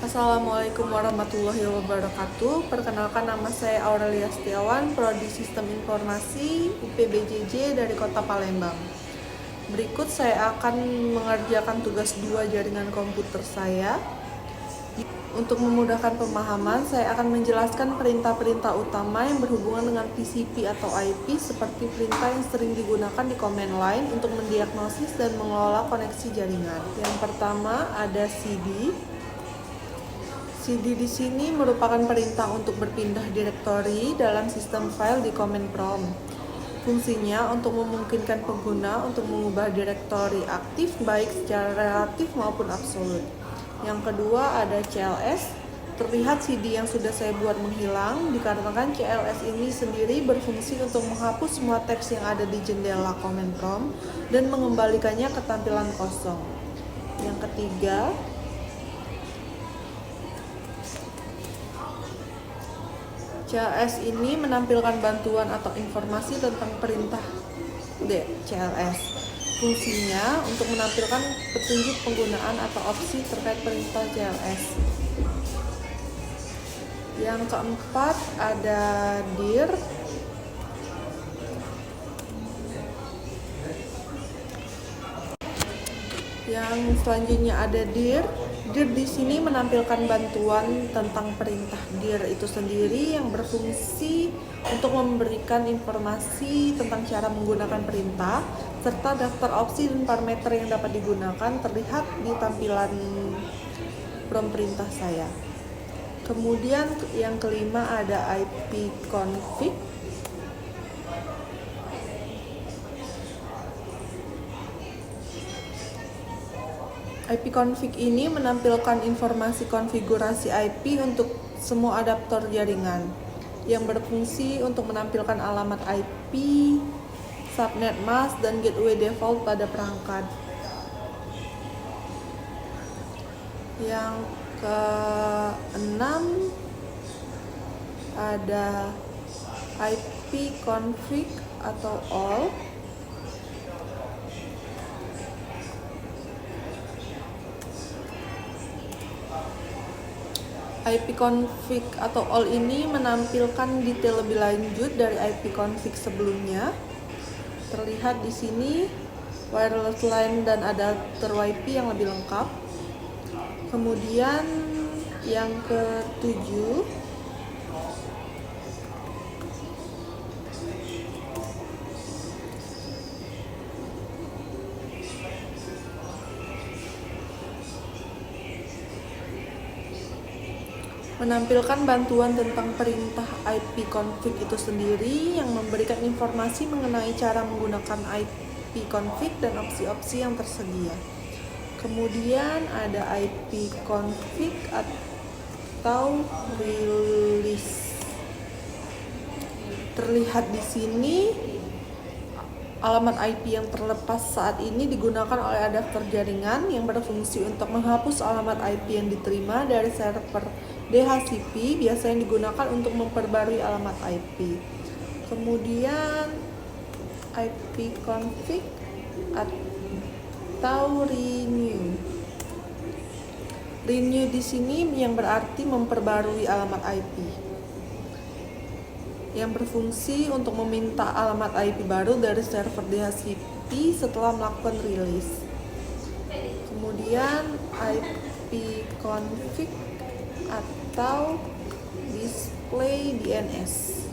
Assalamualaikum warahmatullahi wabarakatuh. Perkenalkan, nama saya Aurelia Setiawan, Prodi Sistem Informasi UPBJJ dari Kota Palembang. Berikut saya akan mengerjakan tugas 2 jaringan komputer saya. Untuk memudahkan pemahaman, saya akan menjelaskan perintah-perintah utama yang berhubungan dengan TCP atau IP, seperti perintah yang sering digunakan di command line untuk mendiagnosis dan mengelola koneksi jaringan. Yang pertama ada CD. CD di sini merupakan perintah untuk berpindah direktori dalam sistem file di command prompt. Fungsinya untuk memungkinkan pengguna untuk mengubah direktori aktif baik secara relatif maupun absolut. Yang kedua ada CLS. Terlihat CD yang sudah saya buat menghilang, dikarenakan CLS ini sendiri berfungsi untuk menghapus semua teks yang ada di jendela command prompt dan mengembalikannya ke tampilan kosong. Yang ketiga, CLS ini menampilkan bantuan atau informasi tentang perintah CLS. Fungsinya untuk menampilkan petunjuk penggunaan atau opsi terkait perintah CLS. Yang keempat ada dir. Yang selanjutnya ada dir. Dir di sini menampilkan bantuan tentang perintah dir itu sendiri yang berfungsi untuk memberikan informasi tentang cara menggunakan perintah serta daftar opsi dan parameter yang dapat digunakan terlihat di tampilan prompt perintah saya. Kemudian yang kelima ada IP config. IP config ini menampilkan informasi konfigurasi IP untuk semua adaptor jaringan yang berfungsi untuk menampilkan alamat IP, subnet mask, dan gateway default pada perangkat. Yang keenam ada IP config atau all. IP config atau all ini menampilkan detail lebih lanjut dari IP config sebelumnya. Terlihat di sini wireless LAN dan adapter WiFi yang lebih lengkap. Kemudian yang ketujuh menampilkan bantuan tentang perintah IP config itu sendiri yang memberikan informasi mengenai cara menggunakan IP config dan opsi-opsi yang tersedia. Kemudian ada IP config atau release. Terlihat di sini alamat IP yang terlepas saat ini digunakan oleh adapter jaringan yang berfungsi untuk menghapus alamat IP yang diterima dari server DHCP, biasanya digunakan untuk memperbarui alamat IP. Kemudian IP config atau renew. Renew di sini yang berarti memperbarui alamat IP, yang berfungsi untuk meminta alamat IP baru dari server DHCP setelah melakukan rilis. Kemudian IP config atau display DNS.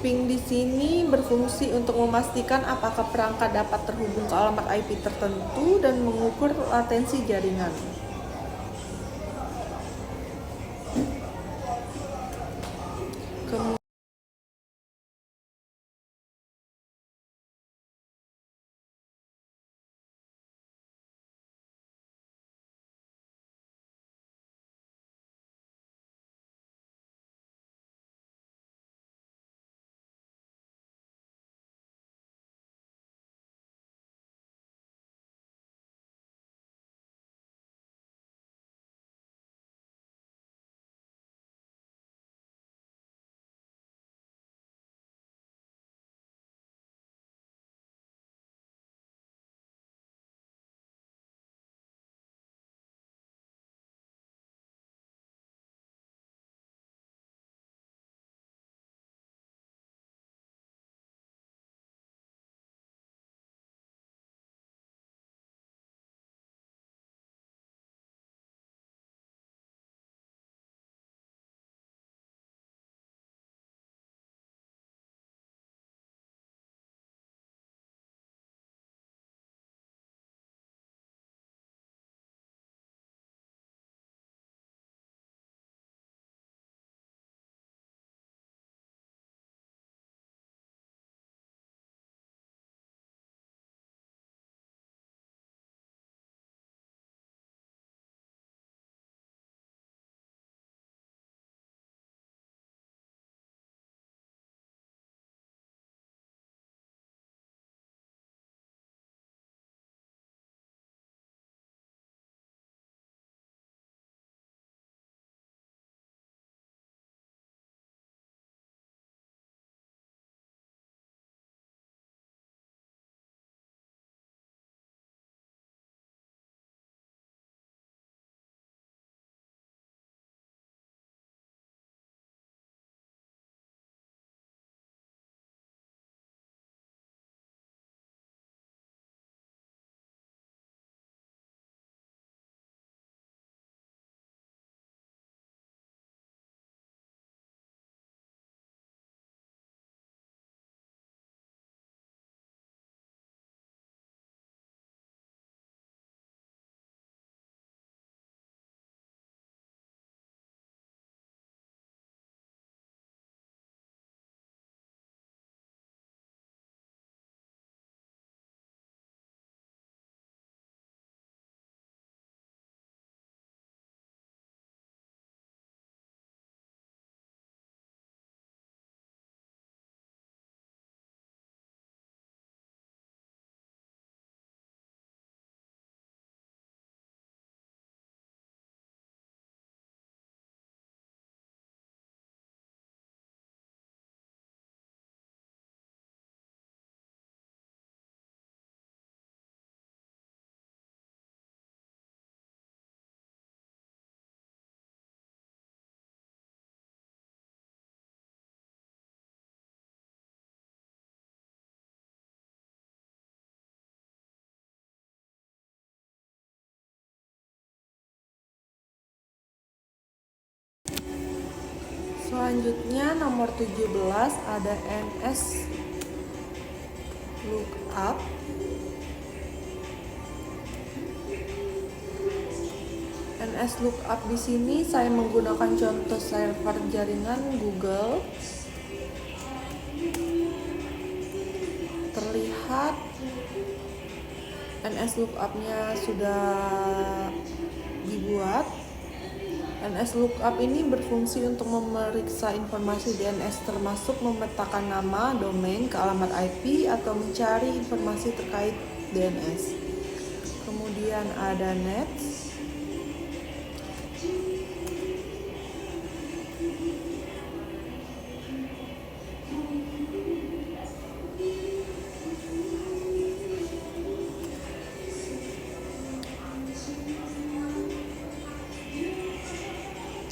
Ping di sini berfungsi untuk memastikan apakah perangkat dapat terhubung ke alamat IP tertentu dan mengukur latensi jaringan. Selanjutnya nomor 17 ada NS lookup. NS lookup di sini saya menggunakan contoh server jaringan Google. Terlihat NS lookup-nya sudah dibuat. NS lookup ini berfungsi untuk memeriksa informasi DNS termasuk memetakan nama, domain, ke alamat IP, atau mencari informasi terkait DNS. Kemudian ada NETS.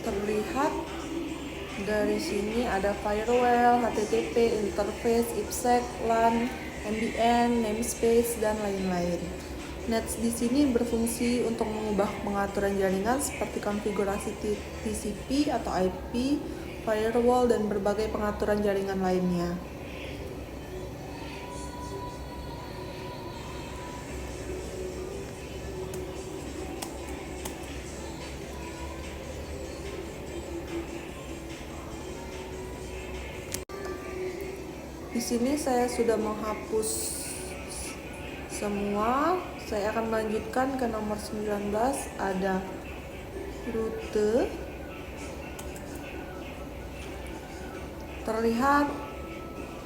Terlihat dari sini ada firewall, HTTP, interface, IPsec, LAN, MDN, namespace, dan lain-lain. NETS di sini berfungsi untuk mengubah pengaturan jaringan seperti konfigurasi TCP atau IP, firewall, dan berbagai pengaturan jaringan lainnya. Di sini saya sudah menghapus semua. Saya akan melanjutkan ke nomor 19, ada rute. Terlihat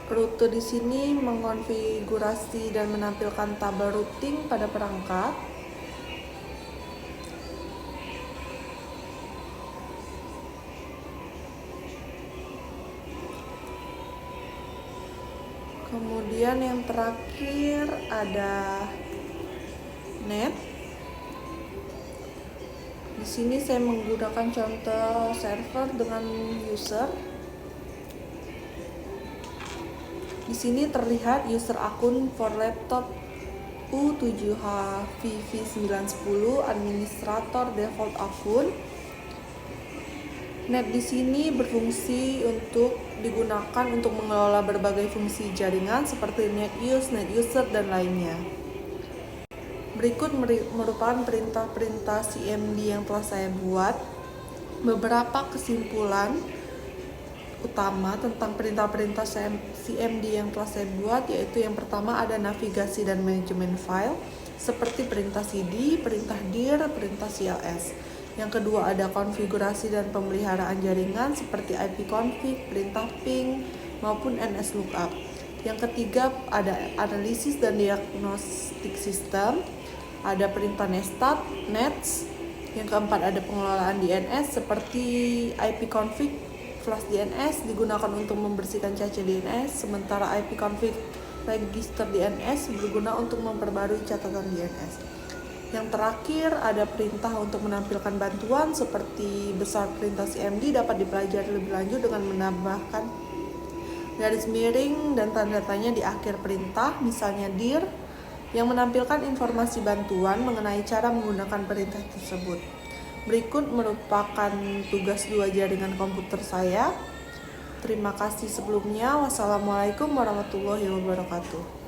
rute di sini mengonfigurasi dan menampilkan tabel routing pada perangkat. Kemudian yang terakhir ada net. Di sini saya menggunakan contoh server dengan user. Di sini terlihat user akun for laptop U7HVV910 administrator default akun. Net di sini berfungsi untuk digunakan untuk mengelola berbagai fungsi jaringan seperti net use, net user, dan lainnya. Berikut merupakan perintah-perintah CMD yang telah saya buat. Beberapa kesimpulan utama tentang perintah-perintah CMD yang telah saya buat, yaitu yang pertama ada navigasi dan manajemen file seperti perintah cd, perintah dir, perintah cls. Yang kedua ada konfigurasi dan pemeliharaan jaringan seperti ipconfig, perintah ping, maupun nslookup. Yang ketiga ada analisis dan diagnostik sistem, ada perintah nestat, nets. Yang keempat ada pengelolaan DNS seperti ipconfig flash DNS digunakan untuk membersihkan cache DNS, sementara ipconfig register DNS berguna untuk memperbarui catatan DNS. Yang terakhir ada perintah untuk menampilkan bantuan seperti besar perintah CMD dapat dipelajari lebih lanjut dengan menambahkan garis miring dan tanda-tanya di akhir perintah, misalnya dir, yang menampilkan informasi bantuan mengenai cara menggunakan perintah tersebut. Berikut merupakan tugas 2 jaringan komputer saya. Terima kasih sebelumnya. Wassalamualaikum warahmatullahi wabarakatuh.